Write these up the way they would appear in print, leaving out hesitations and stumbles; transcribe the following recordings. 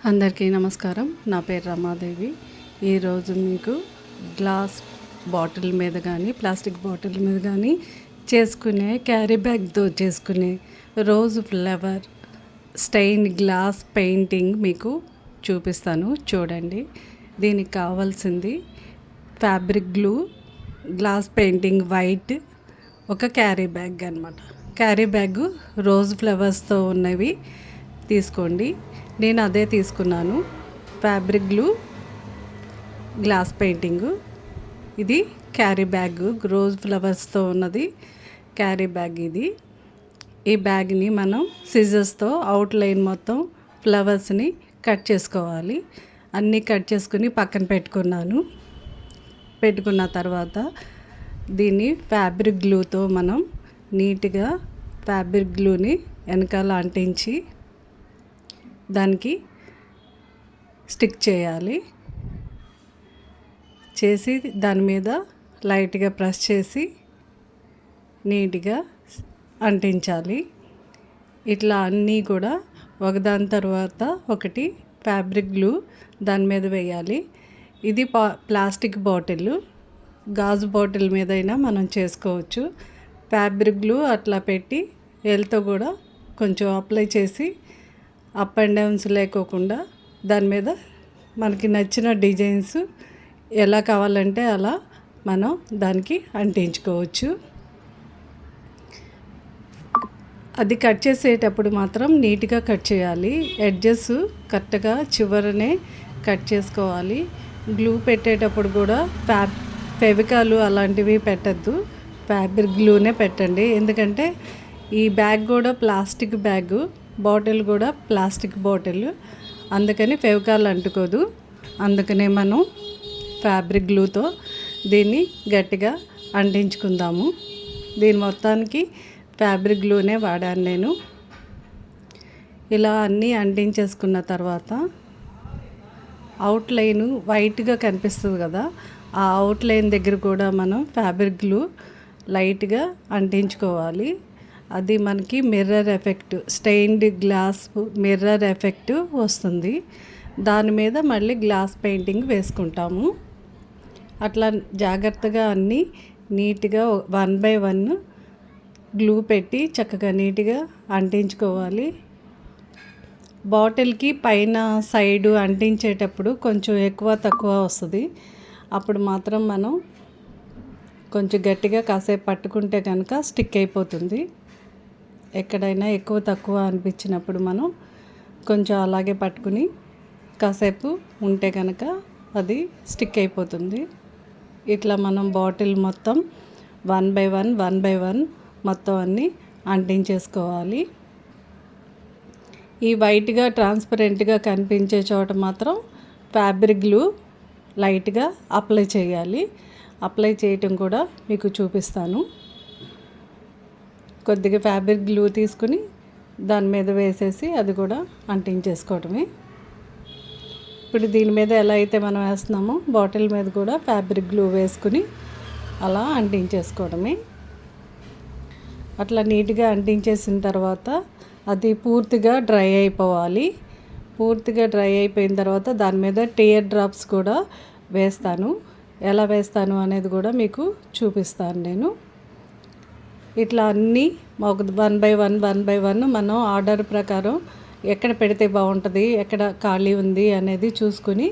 అందరికీ నమస్కారం. నా పేరు రమాదేవి. ఈరోజు మీకు గ్లాస్ బాటిల్ మీద కానీ ప్లాస్టిక్ బాటిల్ మీద కానీ చేసుకునే క్యారీ బ్యాగ్తో చేసుకునే rose flower stain glass painting మీకు చూపిస్తాను, చూడండి. దీనికి కావాల్సింది fabric glue, glass painting white, ఒక క్యారీ బ్యాగ్ అన్నమాట. క్యారీ బ్యాగ్ రోజ్ ఫ్లవర్స్తో ఉన్నవి తీసుకోండి. నేను అదే తీసుకున్నాను. Fabric glue, glass painting. ఇది క్యారీ బ్యాగ్, రోజ్ ఫ్లవర్స్తో ఉన్నది క్యారీ బ్యాగ్ ఇది. ఈ బ్యాగ్ని మనం సిజర్స్తో అవుట్లైన్ మొత్తం ఫ్లవర్స్ని కట్ చేసుకోవాలి. అన్నీ కట్ చేసుకుని పక్కన పెట్టుకున్న తర్వాత దీన్ని ఫ్యాబ్రిక్ గ్లూతో మనం నీట్గా ఫ్యాబ్రిక్ గ్లూని వెనకాల అంటించి దానికి స్టిక్ చేయాలి. చేసి దాని మీద లైట్గా ప్రెస్ చేసి నీట్గా అంటించాలి. ఇట్లా అన్నీ కూడా ఒకదాని తర్వాత ఒకటి ఫ్యాబ్రిక్ గ్లూ దాని మీద వేయాలి. ఇది ప్లాస్టిక్ బాటిల్, గాజు బాటిల్ మీదైనా మనం చేసుకోవచ్చు. ఫ్యాబ్రిక్ గ్లూ అట్లా పెట్టి వేలుతో కూడా కొంచెం అప్లై చేసి అప్ అండ్ డౌన్స్ లేకోకుండా దాని మీద మనకి నచ్చిన డిజైన్స్ ఎలా కావాలంటే అలా మనం దానికి అంటించుకోవచ్చు. అది కట్ చేసేటప్పుడు మాత్రం నీట్గా కట్ చేయాలి. ఎడ్జెస్ కరెక్ట్గా చివరనే కట్ చేసుకోవాలి. గ్లూ పెట్టేటప్పుడు కూడా ఫెవికాలు అలాంటివి పెట్టద్దు, ఫ్యాబ్రిక్ గ్లూనే పెట్టండి. ఎందుకంటే ఈ బ్యాగ్ కూడా ప్లాస్టిక్ బ్యాగు, బాటిల్ కూడా ప్లాస్టిక్ బాటిల్, అందుకని ఫెవికాల్ అంటుకోదు. అందుకనే మనం ఫ్యాబ్రిక్ గ్లూతో దీన్ని గట్టిగా అంటించుకుందాము. దీని మొత్తానికి ఫ్యాబ్రిక్ గ్లూనే వాడాను నేను. ఇలా అన్నీ అంటించేసుకున్న తర్వాత అవుట్లైన్ వైట్గా కనిపిస్తుంది కదా, ఆ అవుట్లైన్ దగ్గర కూడా మనం ఫ్యాబ్రిక్ గ్లూ లైట్గా అంటించుకోవాలి. అది మనకి mirror effect, stained glass mirror effect వస్తుంది. దాని మీద మళ్ళీ గ్లాస్ పెయింటింగ్ వేసుకుంటాము. అట్లా జాగ్రత్తగా అన్నీ నీట్గా 1 by 1 గ్లూ పెట్టి చక్కగా నీట్గా అంటించుకోవాలి. బాటిల్కి పైన సైడు అంటించేటప్పుడు కొంచెం ఎక్కువ తక్కువ వస్తుంది. అప్పుడు మాత్రం మనం కొంచెం గట్టిగా కాసేపు పట్టుకుంటే కనుక స్టిక్ అయిపోతుంది. ఎక్కడైనా ఎక్కువ తక్కువ అనిపించినప్పుడు మనం కొంచెం అలాగే పట్టుకుని కాసేపు ఉంటే కనుక అది స్టిక్ అయిపోతుంది. ఇట్లా మనం బాటిల్ మొత్తం 1 by 1 మొత్తం అన్నీ అంటించేసుకోవాలి. ఈ వైట్గా ట్రాన్స్పరెంట్గా కనిపించే చోట మాత్రం ఫ్యాబ్రిక్ గ్లూ లైట్గా అప్లై చేయాలి. అప్లై చేయటం కూడా మీకు చూపిస్తాను. కొద్దిగా ఫ్యాబ్రిక్ గ్లూ తీసుకుని దాని మీద వేసేసి అది కూడా అంటించేసుకోవటమే. ఇప్పుడు దీని మీద ఎలా అయితే మనం వేస్తున్నామో బాటిల్ మీద కూడా ఫ్యాబ్రిక్ గ్లూ వేసుకుని అలా అంటించేసుకోవడమే. అట్లా నీట్గా అంటించేసిన తర్వాత అది పూర్తిగా డ్రై అయిపోవాలి. పూర్తిగా డ్రై అయిపోయిన తర్వాత దాని మీద టియర్ డ్రాప్స్ కూడా వేస్తాను. ఎలా వేస్తాను అనేది కూడా మీకు చూపిస్తాను నేను. ఇట్లా అన్నీ ఒక 1 by 1 మనం ఆర్డర్ ప్రకారం ఎక్కడ పెడితే బాగుంటుంది, ఎక్కడ ఖాళీ ఉంది అనేది చూసుకుని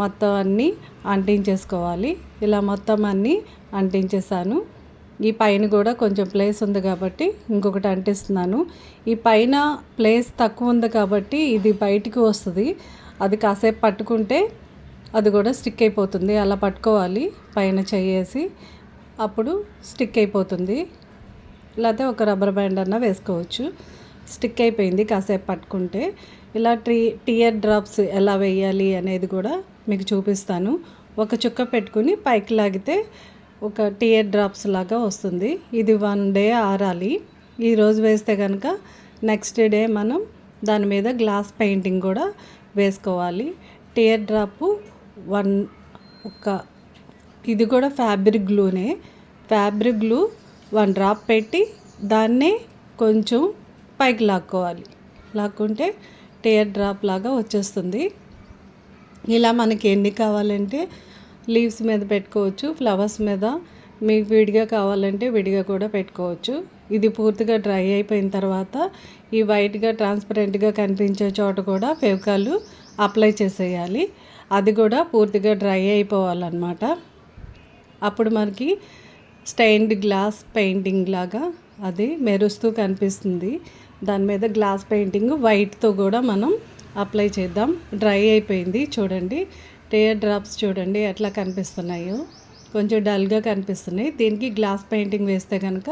మొత్తం అన్నీ అంటించేసుకోవాలి. ఇలా మొత్తం అన్నీ అంటించేసాను. ఈ పైన కూడా కొంచెం ప్లేస్ ఉంది కాబట్టి ఇంకొకటి అంటిస్తున్నాను. ఈ పైన ప్లేస్ తక్కువ ఉంది కాబట్టి ఇది బయటికి వస్తుంది. అది కాసేపు పట్టుకుంటే అది కూడా స్టిక్ అయిపోతుంది. అలా పట్టుకోవాలి పైన చేసి, అప్పుడు స్టిక్ అయిపోతుంది. లేకపోతే ఒక రబ్బర్ బ్యాండ్ అన్నా వేసుకోవచ్చు. స్టిక్ అయిపోయింది కాసేపు పట్టుకుంటే. ఇలా టియర్ డ్రాప్స్ ఎలా వేయాలి అనేది కూడా మీకు చూపిస్తాను. ఒక చుక్క పెట్టుకుని పైకి లాగితే ఒక టియర్ డ్రాప్స్ లాగా వస్తుంది. ఇది 1 day ఆరాలి. ఈరోజు వేస్తే కనుక నెక్స్ట్ డే మనం దాని మీద గ్లాస్ పెయింటింగ్ కూడా వేసుకోవాలి. టియర్ డ్రాప్ ఇది కూడా ఫ్యాబ్రిక్ గ్లూనే. ఫ్యాబ్రిక్ గ్లూ 1 డ్రాప్ పెట్టి దాన్నే కొంచెం పైకి లాక్కోవాలి. లాక్కుంటే టియర్ డ్రాప్ లాగా వచ్చేస్తుంది. ఇలా మనకి ఎన్ని కావాలంటే లీవ్స్ మీద పెట్టుకోవచ్చు, ఫ్లవర్స్ మీద మీకు విడిగా కావాలంటే విడిగా కూడా పెట్టుకోవచ్చు. ఇది పూర్తిగా డ్రై అయిపోయిన తర్వాత ఈ వైట్గా ట్రాన్స్పరెంట్గా కనిపించే చోట కూడా ఫెవికాల్ అప్లై చేసేయాలి. అది కూడా పూర్తిగా డ్రై అయిపోవాలన్నమాట. అప్పుడు మనకి స్టెయిన్డ్ గ్లాస్ పెయింటింగ్ లాగా అది మెరుస్తూ కనిపిస్తుంది. దాని మీద గ్లాస్ పెయింటింగ్ వైట్తో కూడా మనం అప్లై చేద్దాం. డ్రై అయిపోయింది చూడండి, టియర్ డ్రాప్స్ చూడండి ఎట్లా కనిపిస్తున్నాయో, కొంచెం డల్గా కనిపిస్తున్నాయి. దీనికి గ్లాస్ పెయింటింగ్ వేస్తే కనుక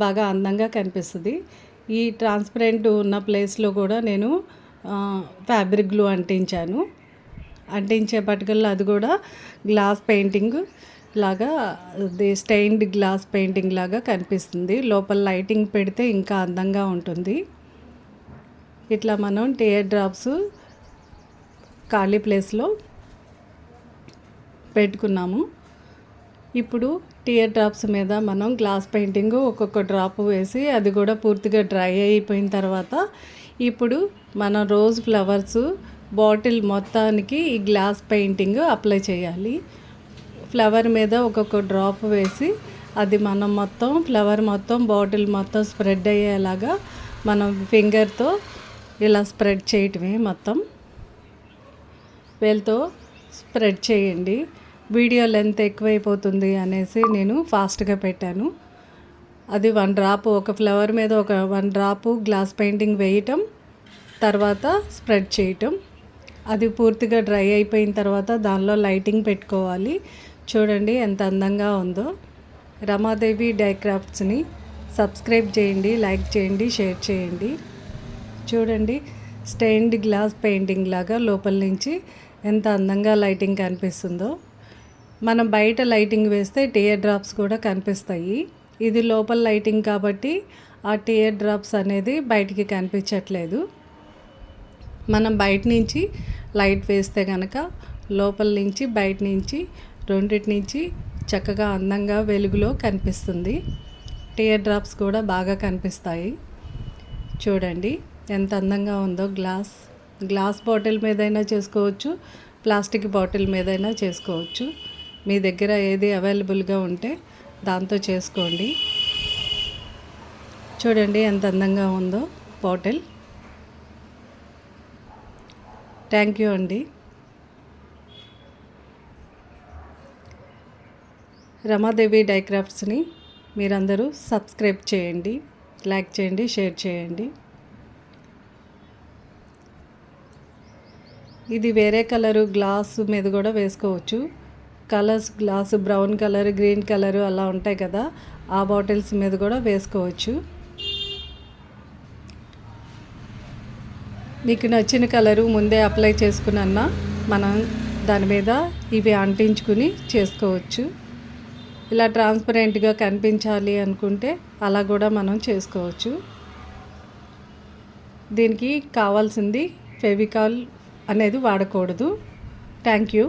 బాగా అందంగా కనిపిస్తుంది. ఈ ట్రాన్స్పరెంట్ ఉన్న ప్లేస్లో కూడా నేను ఫ్యాబ్రిక్ గ్లూ అంటించేపటికల్లా అది కూడా గ్లాస్ పెయింటింగ్ లాగా, అది స్టెయిన్డ్ గ్లాస్ పెయింటింగ్ లాగా కనిపిస్తుంది. లోపల లైటింగ్ పెడితే ఇంకా అందంగా ఉంటుంది. ఇట్లా మనం టియర్ డ్రాప్స్ ఖాళీ ప్లేస్లో పెట్టుకున్నాము. ఇప్పుడు టియర్ డ్రాప్స్ మీద మనం గ్లాస్ పెయింటింగ్ ఒక్కొక్క డ్రాప్ వేసి అది కూడా పూర్తిగా డ్రై అయిపోయిన తర్వాత ఇప్పుడు మనం రోజ్ ఫ్లవర్స్ బాటిల్ మొత్తానికి ఈ గ్లాస్ పెయింటింగ్ అప్లై చేయాలి. ఫ్లవర్ మీద ఒక్కొక్క డ్రాప్ వేసి అది మనం మొత్తం ఫ్లవర్ మొత్తం బాటిల్ మొత్తం స్ప్రెడ్ అయ్యేలాగా మనం ఫింగర్తో ఇలా స్ప్రెడ్ చేయటమే. మొత్తం వేలుతో స్ప్రెడ్ చేయండి. వీడియో లెంత్ ఎక్కువైపోతుంది అనేసి నేను ఫాస్ట్గా పెట్టాను. అది 1 డ్రాప్ ఒక ఫ్లవర్ మీద ఒక 1 డ్రాపు గ్లాస్ పెయింటింగ్ వేయటం, తర్వాత స్ప్రెడ్ చేయటం. అది పూర్తిగా డ్రై అయిపోయిన తర్వాత దానిలో లైటింగ్ పెట్టుకోవాలి. చూడండి ఎంత అందంగా ఉందో. రమాదేవి డైక్రాఫ్ట్స్ని సబ్స్క్రైబ్ చేయండి, లైక్ చేయండి, షేర్ చేయండి. చూడండి స్టెయిన్డ్ గ్లాస్ పెయింటింగ్ లాగా లోపల నుంచి ఎంత అందంగా లైటింగ్ కనిపిస్తుందో. మనం బయట లైటింగ్ వేస్తే టియర్ డ్రాప్స్ కూడా కనిపిస్తాయి. ఇది లోపల లైటింగ్ కాబట్టి ఆ టియర్ డ్రాప్స్ అనేది బయటికి కనిపించట్లేదు. మనం బయట నుంచి లైట్ వేస్తే కనుక లోపల నుంచి బయట నుంచి రెండిటి నుంచి చక్కగా అందంగా వెలుగులో కనిపిస్తుంది. టియర్ డ్రాప్స్ కూడా బాగా కనిపిస్తాయి. చూడండి ఎంత అందంగా ఉందో. గ్లాస్ బాటిల్ మీదైనా చేసుకోవచ్చు, ప్లాస్టిక్ బాటిల్ మీదైనా చేసుకోవచ్చు. మీ దగ్గర ఏది అవైలబుల్గా ఉంటే దాంతో చేసుకోండి. చూడండి ఎంత అందంగా ఉందో బాటిల్. థ్యాంక్ యూ అండి. రమాదేవి డైక్రాఫ్ట్స్ని మీరందరూ సబ్స్క్రైబ్ చేయండి, లైక్ చేయండి, షేర్ చేయండి. ఇది వేరే కలరు గ్లాసు మీద కూడా వేసుకోవచ్చు. Colours glass brown colour, green colour అలా ఉంటాయి కదా, ఆ బాటిల్స్ మీద కూడా వేసుకోవచ్చు. మీకు నచ్చిన కలరు ముందే అప్లై చేసుకున్నా మనం దాని మీద ఇవి అంటించుకుని చేసుకోవచ్చు. ఇలా ట్రాన్స్పరెంట్గా కనిపించాలి అనుకుంటే అలా కూడా మనం చేసుకోవచ్చు. దీనికి కావాల్సింది ఫెవికాల్ అనేది వాడకూడదు. Thank you.